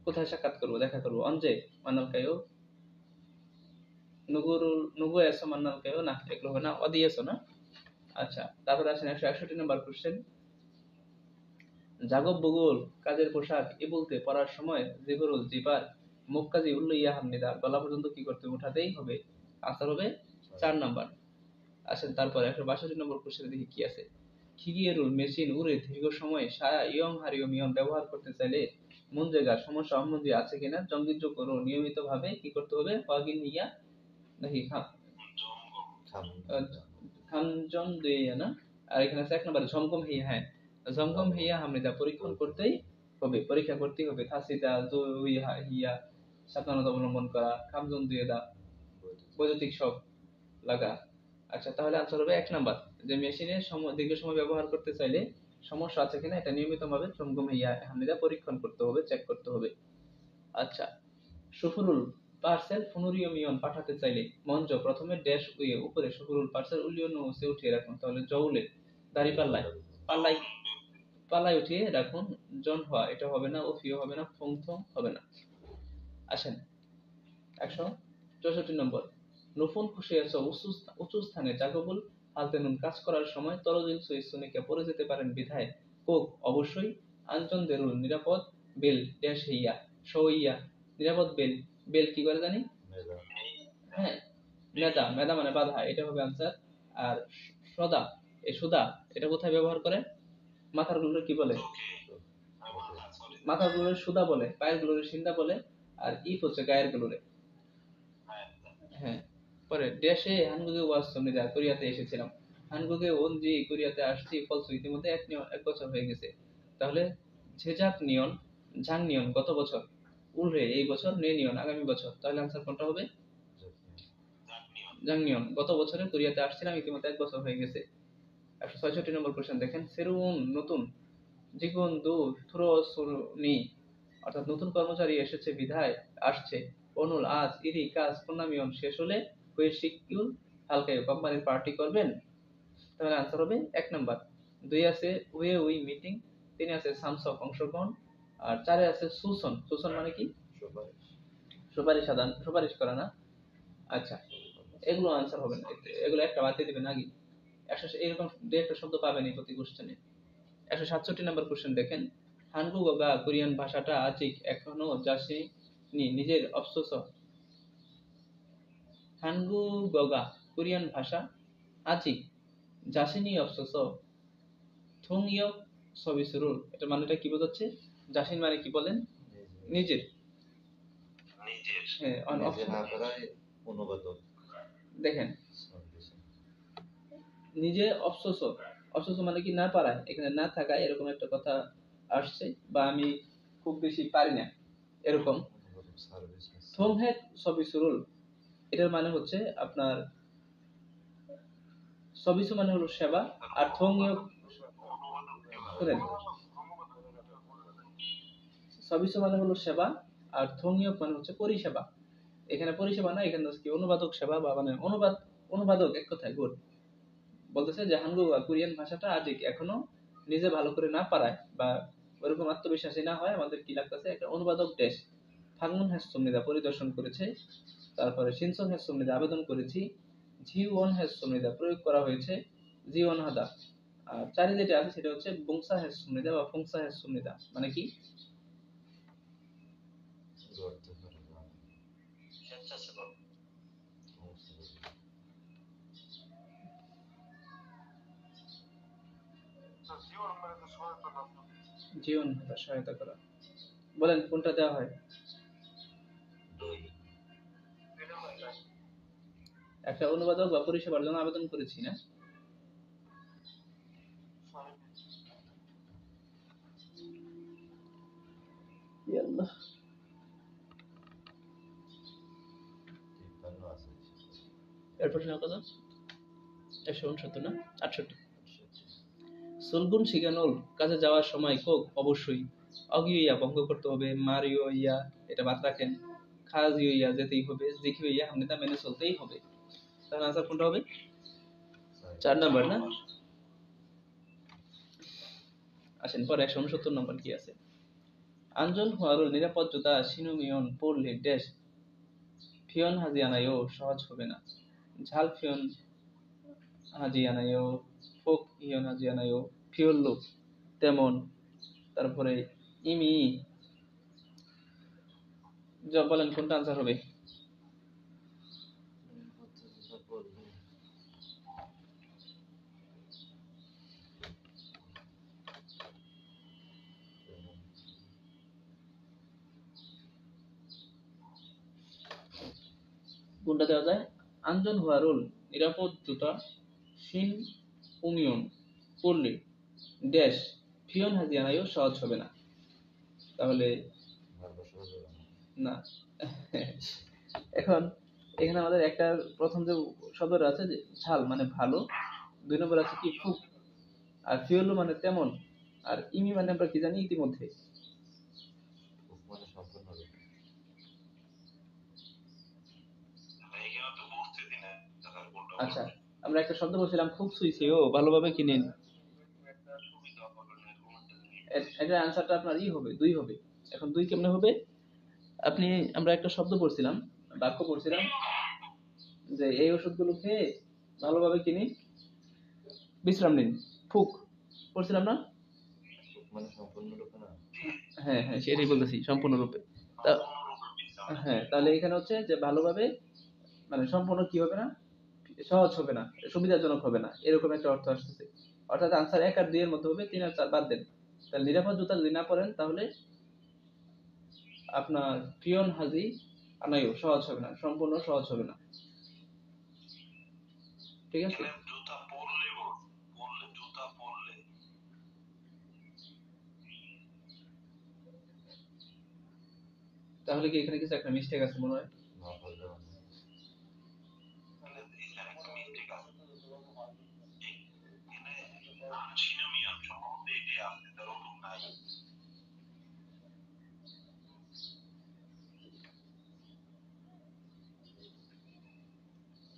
কোথায় সাক্ষাৎ করব, দেখা করব? অনজে মান্নাল কায়ো, নুগু এসো মান্নাল কায়ো, না এগুলো হবে না, অদিয়েসো না। আচ্ছা, তারপরে আসেন 161 নম্বর কোশ্চেন। জাগব বগুল কাজের পোশাক এ বলতে পড়ার সময় জিবরুল জিবার মুখ কাজী উল্লু ইয়া হামনিদা গলা পর্যন্ত কি করতে উঠাতেই হবে। আনসার হবে 4 নাম্বার। আসেন তারপর 162 নম্বর কোশ্চেনে দেখি কি আছে। খিগিয়েরুল মেশিন উড়ে দীর্ঘ সময় সায়া ইয়ং হারিয়ম ইয়ং ব্যবহার করতে চাইলে মুনজেগার সমস্যা অমনজি আছে কিনা জঙ্গিজ করো নিয়মিতভাবে কি করতে হবে। ওয়াগিন ইয়া নাকি খামজন দুইয়া না। আর এখানে আছে 1 নম্বরে ঝমকম হিয়া। হ্যাঁ, ঝমকম হিয়া হামনিদা পরীক্ষণ করতেই হবে, পরীক্ষা করতেই হবে। থাসিদা দুইয়া হিয়া সাবধানতা অবলম্বন করা, খামজন দুইয়া দা বৈদ্যুতিক শক লাগা। আচ্ছা, তাহলে আনসার হবে 1 নাম্বার, যে মেশিনে দীর্ঘ সময় ব্যবহার করতে চাইলে সমস্যা আছে কিনা এটা নিয়মিতভাবে ঝমকম হিয়া হামনিদা পরীক্ষণ করতে হবে, চেক করতে হবে। আচ্ছা, সফরুল পার্সেল ফোনুরিয়মিয়ন পাঠাতে চাইলে মঞ্চ প্রথমে ড্যাশ উইয়ে উপরে সফরুল পার্সেল উলিয়ন সে উঠিয়ে রাখুন। তাহলে জউলে দাড়ি পাল্লায় পাল্লাই পাল্লায় উঠিয়ে রাখুন। জন হওয়া এটা হবে না, ওফিও হবে না, ফংথং হবে না। আসেন 164 নম্বর। নুফুন খুশি আছো উঁচু স্থানে জাগবুল হালতেনুন কাজ করার সময় তরজিল সুইসুনিকে পড়ে যেতে পারেন বিধায় কোক অবশ্যই আঞ্চন দেরুল নিরাপদ বেল ড্যাশ হইয়া সইয়া নিরাপদ বেল। বেল কি করে জানি? হ্যাঁ, মেদা, মেদা মানে বাধা, এটা হবে আনসার। আর সদা, এই সুদা এটা কোথায় ব্যবহার করে? মাথার গুলোরে কি বলে? মাথার গুলোরে সুদা বলে, পায়ের গুলোরে সিন্দা বলে, আর ইফ হচ্ছে গায়ের গুলোরে। হ্যাঁ, পরে দেশে হানগুগে ওয়াজ সমিদা কোরিয়াতে এসেছিলাম। হানগুগে ওনজি কোরিয়াতে আসছি ফলসু ইতিমধ্যে 1 বছর হয়ে গেছে। তাহলে ঝেজাক নিয়ন ঝাং নিয়ন গত বছর, উলরে এই বছর, নে নিয়ন আগামী বছর। তাহলে আনসার কোনটা হবে? জাং নিয়ন গত বছরে কোরিয়াতে আসছিলাম, ইতিমধ্যে 1 বছর হয়ে গেছে। 166 নম্বর কোশ্চেন দেখেন। সেরুন নতুন জীবন দু থুরোসুনি অর্থাৎ নতুন কর্মচারী এসেছে বিধায় আসছে। অনুল আজ ইরি কাজ পূর্ণামিয়ন শেষ হলে হুয়ে শিকিউল হালকায় কোম্পানির পার্টি করবেন। তাহলে আনসার হবে 1 নাম্বার। 2 আছে হুয়ে উই মিটিং, 3 আছে সামসক অংশগ্রহণ, আর 4 আছে সুসন। সুসন মানে কি? সুপারিশ সাধারণ সুপারিশ করা না। আচ্ছা, এগুলো আনসার হবে না, এগুলো একটা বাদ দিয়ে দিবেন আগে। এরকম দু একটা শব্দ পাবেন এই প্রতি কোশ্চেনে। 167 নম্বর কোশ্চেন দেখেন। হানগুগা কোরিয়ান ভাষাটা আজই এখনো যাসেনি নিজের অফসোস। হানগুগা কোরিয়ান ভাষা আজই যাসেনি অফসোস থংইয়ক সবিসুরুল। এটা মানেটা কি বোঝাচ্ছে? যাসিন মানে কি বলেন? নিজের। হ্যাঁ, অনুবাদক দেখেন, নিজে অফসোস, অফসোস মানে কি না পারায়, এখানে না থাকায় এরকম একটা কথা আসছে, বা আমি খুব বেশি পারি না এরকম। থংহেক সবিসুরুল এটার মানে হচ্ছে আপনার সবিসু মানে হলো সেবা, আর থংইয়ক শুনেন, সবিসু মানে হলো সেবা, আর থংইয়ক মানে হচ্ছে পরিষেবা। এখানে পরিষেবা না, এখানে কি অনুবাদক সেবা, বা মানে অনুবাদক এক কথায় গুড। বলতেছে যে হানগুগা কোরিয়ান ভাষাটা আজ এখনো নিজে ভালো করে না পারায়, বা ওরকম আত্মবিশ্বাসী না হয় আমাদের কি লাগতেছে, একটা অনুবাদক দেশ। ফাংমুন হ্যাসমনিদা পরিদর্শন করেছে, তারপরে শিনসং হ্যাসমনিদা আবেদন করেছি, জি ওয়ান হ্যাসমনিদা প্রয়োগ করা হয়েছে, জি ওয়ান হাদা। আর চারি যেটা আছে সেটা হচ্ছে বুংসা হ্যাসমনিদা বা ফুংসা হ্যাসমনিদা মানে কি? জীবন ভাতা সহায়তা করা। বলেন কোনটা দেওয়া হয়? একটা অনুবাদক বা পরিষেবার জন্য আবেদন করেছি না? এরপর কত? 169 না 68। সুলগুন শিগানুল কাজে যাওয়ার সময় কোক অবশ্যই অগিয়া ভঙ্গ করতে হবে, মারিও ইয়া এটা বাদ রাখেন, খাজিও ইয়া যেতেই হবে, জিখিও ইয়া হামনিদা মেনে চলতেই হবে। তাহলে আনসার কোনটা হবে? 4 নাম্বার না। আসেন পরে 169 নম্বর কি আছে। আঞ্জন হুয়ারুল নিরাপদ জুতা সিনুমিয়ন পরলে ড্যাশ ফিয়ন হাজিয়ানায়ও সহজ হবে না। ঝাল ফিয়ন হাজিয়ানায়ও ফোক ইয়ন হাজিয়ানায়ও ফিয়ল্লু তেমন। তারপরে ইমি বলেন কোনটা আনসার হবে? কোনটা দেওয়া যায়? আঞ্জন হুয়ারুল নিরাপদ জুতা শিন উমিয়ন পরলে ড্যাশ ফিয়ন হাজিয়ানায়ও সহজ হবে না। তাহলে না। এখন এখানে আমাদের একটা প্রথম যে শব্দটা আছে যে ঝাল মানে ভালো, 2 নম্বর আছে কি ফুক, আর ফিওলো মানে তেমন, আর ইমি মানে আমরা কি জানি ইতিমধ্যে। আচ্ছা, আমরা একটা শব্দ বলছিলাম ফুক সুইছে ও ভালোভাবে কিনেন, এটা আনসারটা আপনার হবে 2 হবে। এখন 2 কেমনে হবে? আপনি আমরা একটা শব্দ পড়ছিলাম, বাক্য পড়ছিলাম যে এই ওষুধগুলো খেয়ে ভালোভাবে কিনি বিশ্রাম নিন, ফুক পড়ছিলাম না? হ্যাঁ হ্যাঁ সেটাই বলতেছি, সম্পূর্ণরূপে। হ্যাঁ তাহলে এখানে হচ্ছে যে ভালোভাবে মানে সম্পূর্ণ কি হবে না, সহজ হবে না, সুবিধাজনক হবে না, এরকম একটা অর্থ আসতেছে। অর্থাৎ আনসার 1 আর 2 এর মধ্যে হবে, 3 আর 4 বাদ দেন। তাহলে নিরাপদ জুতা যদি না পরেন তাহলে আপনার পিয়ন হাজি আনাইও সহজ হবে না, সম্পূর্ণ সহজ হবে না। ঠিক আছে, তাহলে কি এখানে কিছু একটা মিস্টেক আছে মনে হয়?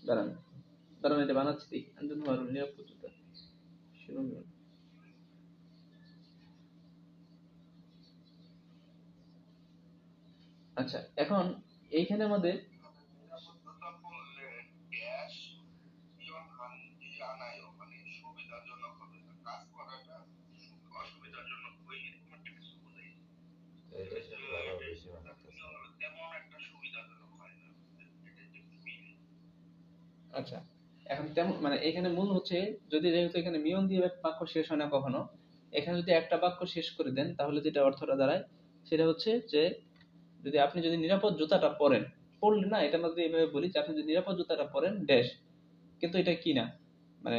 দাঁড়ান দাঁড়ান, এটা বানাচ্ছি দেখি। আঞ্জন হুয়ারুল নিরাপদ জুতা শিরোমিয়ন। আচ্ছা এখন এইখানে আমাদের আচ্ছা এখন তেমন মানে এখানে মূল হচ্ছে, যদি যেহেতু এখানে মিয়ন দিয়ে বাক্য শেষ হয় না কখনো, এখানে যদি একটা বাক্য শেষ করে দেন তাহলে যেটা অর্থটা দাঁড়ায় সেটা হচ্ছে যে যদি আপনি যদি নিরাপদ জুতাটা পরেন, পরলে না, এটা আমরা যদি এভাবে বলি যে আপনি যদি নিরাপদ জুতাটা পরেন ড্যাশ, কিন্তু এটা কি না, মানে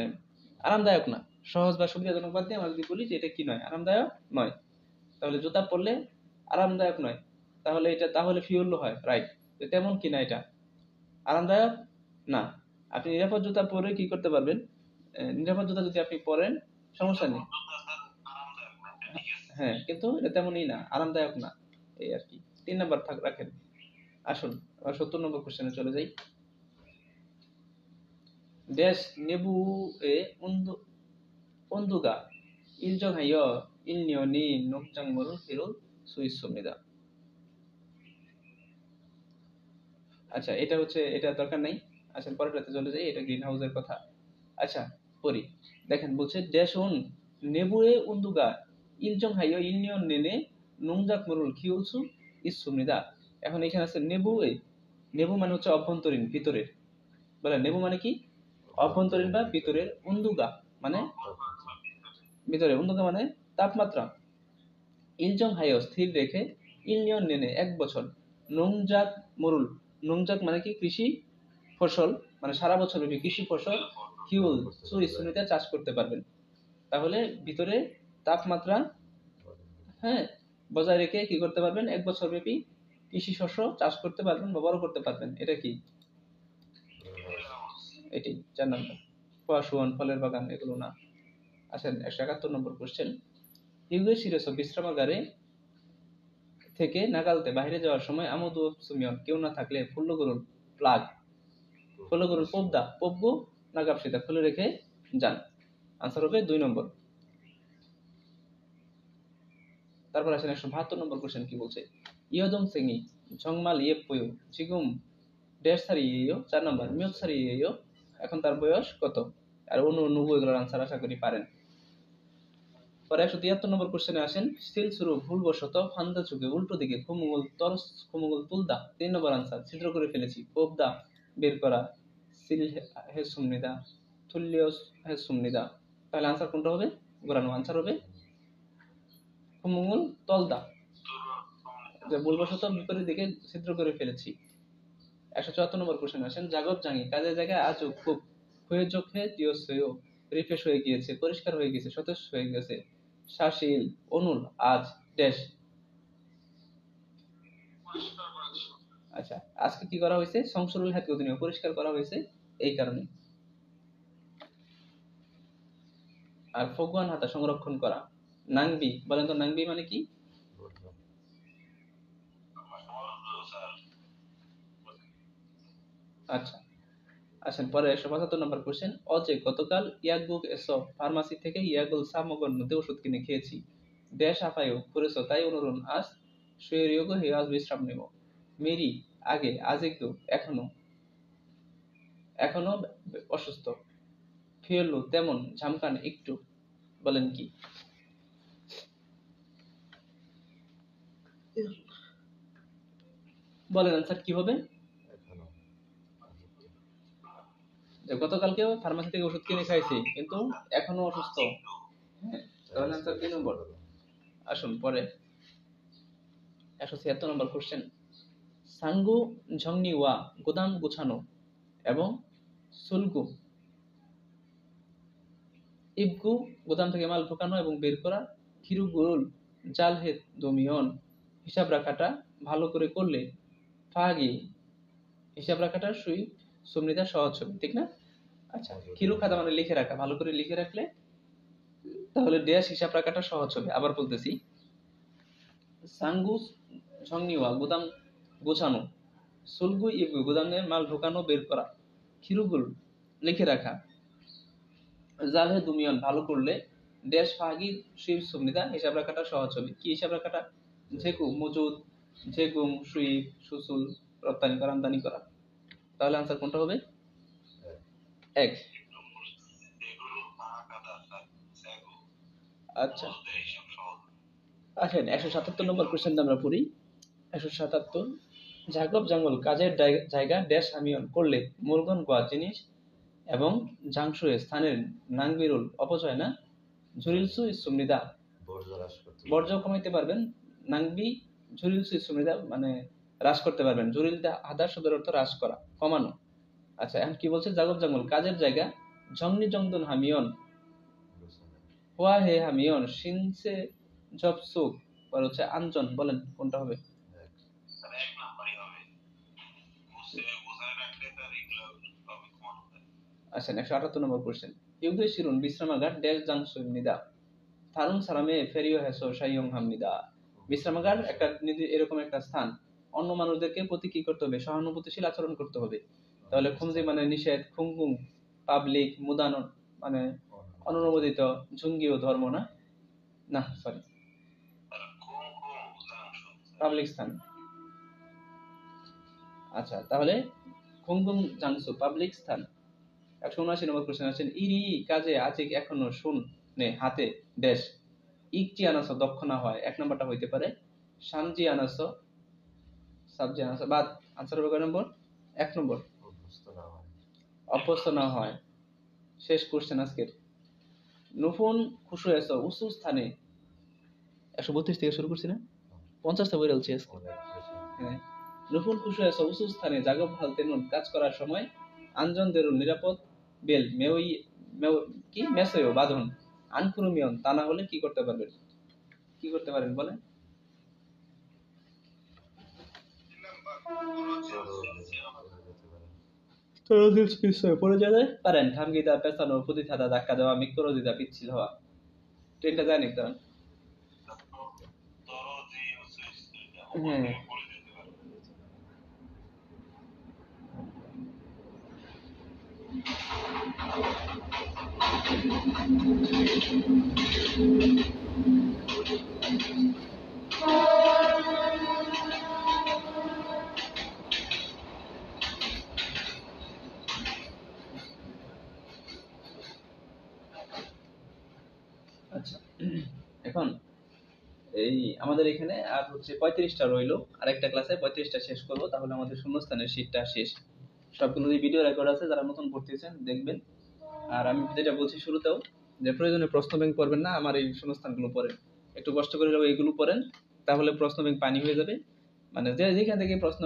আরামদায়ক না, সহজ বা সুবিধাজনক বাদ দিয়ে আমরা যদি বলি যে এটা কি নয়, আরামদায়ক নয়, তাহলে জুতা পরলে আরামদায়ক নয়, তাহলে এটা তাহলে ফিউল হয়, রাইট? তেমন কি না, এটা আরামদায়ক না। আপনি নিরাপদ জুতা পরে কি করতে পারবেন, নিরাপদ জুতা যদি আপনি পরেন সমস্যা নেই। হ্যাঁ কিন্তু এটা তেমনই না, আরামদায়ক না, এই আর কি। 3 নাম্বার থাক রাখেন। আসুন আবার 70 নম্বর কোশ্চেনে চলে যাই। ড্যাশ নেবু এ 온도가 일정하여 1년이 농작물을 기를 수 있습니다. আচ্ছা এটা হচ্ছে, এটা দরকার নাই, আসেন পরেরটাতে চলে যাই, এটা গ্রিন হাউসের কথা। আচ্ছা পড়ি, দেখেন বলছে ড্যাশন 내부의 온도가 일정하여 1년 내내 농작물을 키울 수 있습니다. এখন এখানে আছে নেবুয়ে, নেবু মানে হচ্ছে অভ্যন্তরীণ, ভিতরের, বলে নেবু মানে কি অভ্যন্তরীণ বা ভিতরের, উন্দুগা মানে ভিতরে, উন্দুগা মানে তাপমাত্রা, ইলজংহাইও স্থির রেখে, ইলনিয়ন নেনে 1 বছর, নোংজাক মরুল, নোংজাক মানে কি কৃষি ফসল, মানে সারা বছর ব্যাপী কৃষি ফসল, কিউল সুইসুনিতে চাষ করতে পারবেন। তাহলে ভিতরে তাপমাত্রা হ্যাঁ বজায় রেখে কি করতে পারবেন, 1 বছর ব্যাপী কৃষি শস্য চাষ করতে পারবেন বা বড় করতে পারবেন। এটা কি? এটি 4 নম্বর। ফসল ফলের বাগান এগুলো না। আসেন 171 নম্বর কোশ্চেন। হিউগেশিরেস বিশ্রামাগারে থেকে নাগালতে বাইরে যাওয়ার সময় আমোদ সুমিয়ন কেউ না থাকলে ফুল্লগরুল প্লাগ, ফুল্লগরুল পোবদা পোবগু নাগাপসিদা খুলে রেখে যান। আনসার হবে 2 নম্বর। তারপর আসেন 172 নম্বর কোশ্চেন কি বলছে, ইয়দম সেঙ্গি ঝংমাল ইয়ে পয়ো জিগুম 1.5 4 নম্বর মিয়ত সারি ইয়েও, এখন তার বয়স কত? আর অন্য অন্য এগুলোর আনসার আশা করি পারেন। পরে 173 নম্বর কোশ্চেনে আসেন, স্টিল শুরু ভুলবশত ফান্দা চুকে উল্টো দিকে খুমুগুল তুলদা, 3 নম্বর আনসার ছিদ্র করে ফেলেছি, পোবদা বের করা, সিল হে সুমনিদা, তুল্লিয়স হে সুমনিদা। তাহলে আনসার কোনটা হবে? ঘোরানো আনসার হবে খুমুগুল তলদা, যে ভুলবশত বিপরীত দিকে ছিদ্র করে ফেলেছি। 174 নম্বর কোশ্চেন আসেন, জাগত জাঙ্গি কাজের জায়গায় আজও খুব হয়ে চোখে দিয়সেও রিফ্রেশ হয়ে গিয়েছে, পরিষ্কার হয়ে গেছে, সতেজ হয়ে গেছে। শাশিল অনুল আজ ড্যাশ। আচ্ছা, আজকে কি করা হয়েছে? সংসরুল হাত গতিনীয় পরিষ্কার করা হয়েছে এই কারণে। আর ফগুয়ান হাতা সংরক্ষণ করা। নাংবি বলেন তো, নাংবি মানে কি? আচ্ছা আসেন পরে 175 নম্বর কোশ্চেন, অজে গতকাল ইয়াগুক এসো ফার্মাসি থেকে ইয়াগুল সামগন নদী ওষুধ কিনে খেয়েছি, ড্যাশ আপায়ও করেছো তাই অনুরণ আজ শুয়েরিয়োগ হে আজ বিশ্রাম নেব। মেরি আগে আজ একটু এখনো এখনো অসুস্থ, ফিরলো তেমন ঝামকান একটু, বলেন কি? বলেন আনসার কি হবে? যে গতকালকেও ফার্মাসি থেকে ওষুধ কিনে খাইছি কিন্তু এখনো অসুস্থ। হ্যাঁ, তাহলে আনসার 3 নম্বর। আসুন পরে 176 নম্বর কোশ্চেন, সাঙ্গু ঝংনি ওয়া গোদাম গোছানো এবং সুলগু ইবগু গোদাম থেকে মাল ঢোকানো এবং বের করা, কিরুগুল জাল হে দমিয়ন হিসাব রাখাটা ভালো করে করলে, ফাগি হিসাব রাখাটা সুই সুমনিদা সহজ হবে, ঠিক না? আচ্ছা, কিরু খাতা মানে লিখে রাখা, ভালো করে লিখে রাখলে তাহলে ড্যাশ হিসাব রাখাটা সহজ হবে। আবার বলতেছি, সাঙ্গু ঝংনিওয়া গুদাম গোছানো, সুলগু ইবগু গুদামে মাল ঢোকানো বের করা, খিরুগুল লিখে রাখা, জালহে দুমিয়ন ভালো করলে, ড্যাশ ফাগি সুইব সুমনিদা হিসাব রাখাটা সহজ হবে। কি হিসাব রাখাটা? ঝেকু মজুদ, ঝেগুম সুইব সুসুল রপ্তানি করা আমদানি করা। তাহলে আনসার কোনটা হবে? এক। আচ্ছা আসেন 177 নম্বর কোশ্চেন আমরা পড়ি। 177, জাগব জঙ্গল কাজের জায়গা ড্যাশ হামিয়ন করলে মুরগন গোয়া জিনিস এবং জাংশুয়ে স্থানের নাংবিরুল অপচয় না, ঝুরিলসু সুমনিদা বর্জ্য কমাইতে পারবেন, নাংবি ঝুরিলসু সুমনিদা মানে হ্রাস করতে পারবেন, ঝুরিল হাদার শব্দের অর্থ হ্রাস করা, কমানো। আচ্ছা এখন কি বলছে, জাগব জঙ্গল কাজের জায়গা ঝংনি জংদন হামিয়ন হোয়া হে হামিয়ন সিনসে জব সুক আর হচ্ছে আঞ্জন, বলেন কোনটা হবে? আচ্ছা 178 নম্বর কোশ্চেন, ইউগে শিরুন বিশ্রামাগার ড্যাশ জাংসুন নিদা থারুন সারামে ফেরিও হেসো সাইয়ং হামনিদা। বিশ্রামাগার একটা এরকম একটা স্থান, অন্য মানুষদেরকে প্রতি কি করতে হবে? সহানুভূতিশীল আচরণ করতে হবে। তাহলে খুমজি মানে নিষেধ, খুমগুম পাবলিক, মুদানন মানে অনুমোদিত, ঝুঙ্গিও ধর্ম না, না সরি পাবলিক স্থান। আচ্ছা তাহলে খুমগুম জাংসু পাবলিক স্থান। 179 নম্বর কোশ্চেন আছেন, ইরি কাজে আজকে এখনো শুন নে হাতে ড্যাশ ইকচি আনাস দক্ষ না হয়, এক নম্বরটা হইতে পারে সামজি আনাস সাবজি আনাস, বাদ আনসার হবে কয় নম্বর? 1 নম্বর অভ্যস্ত না হয়। শেষ কোশ্চেন আজকের, নুফুন খুশু এসো উঁচু স্থানে, 132 থেকে শুরু করছি না, 50টা বই রয়েছে আজকে। হ্যাঁ, নুফুন খুশু এসো উঁচু স্থানে জাগব হালতে নুন কাজ করার সময়, আঞ্জন দেরুন নিরাপদ বেল মেওই মেও কি মেসেও বাঁধন, আনকুরুমিয়ন তা না হলে কি করতে পারবেন? কি করতে পারেন বলেন? পড়ে যেতে পারেন, থামগিদা পেছানো, প্রতিথাদা ধাক্কা দেওয়া, মিক্রোদিদা পিচ্ছিল হওয়া। ট্রেনটা যায় নাকি কারণ? হ্যাঁ এখন এই আমাদের এখানে আর হচ্ছে 35টা রইলো, আরেকটা ক্লাসে 35টা শেষ করবো, তাহলে আমাদের শূন্যস্থানের শীটটা শেষ। সবগুলো ভিডিও রেকর্ড আছে, যারা নতুন পড়তেছেন দেখবেন। আর আমি যেটা বলছি শুরুতেও, যে প্রয়োজনে প্রশ্ন ব্যাংক পড়বেন না, আমার এই শূন্যস্থানগুলো পড়েন, একটু কষ্ট করে এইগুলো পড়েন, তাহলে প্রশ্ন ব্যাংক পানি হয়ে যাবে। মানে যে যেখান থেকে প্রশ্ন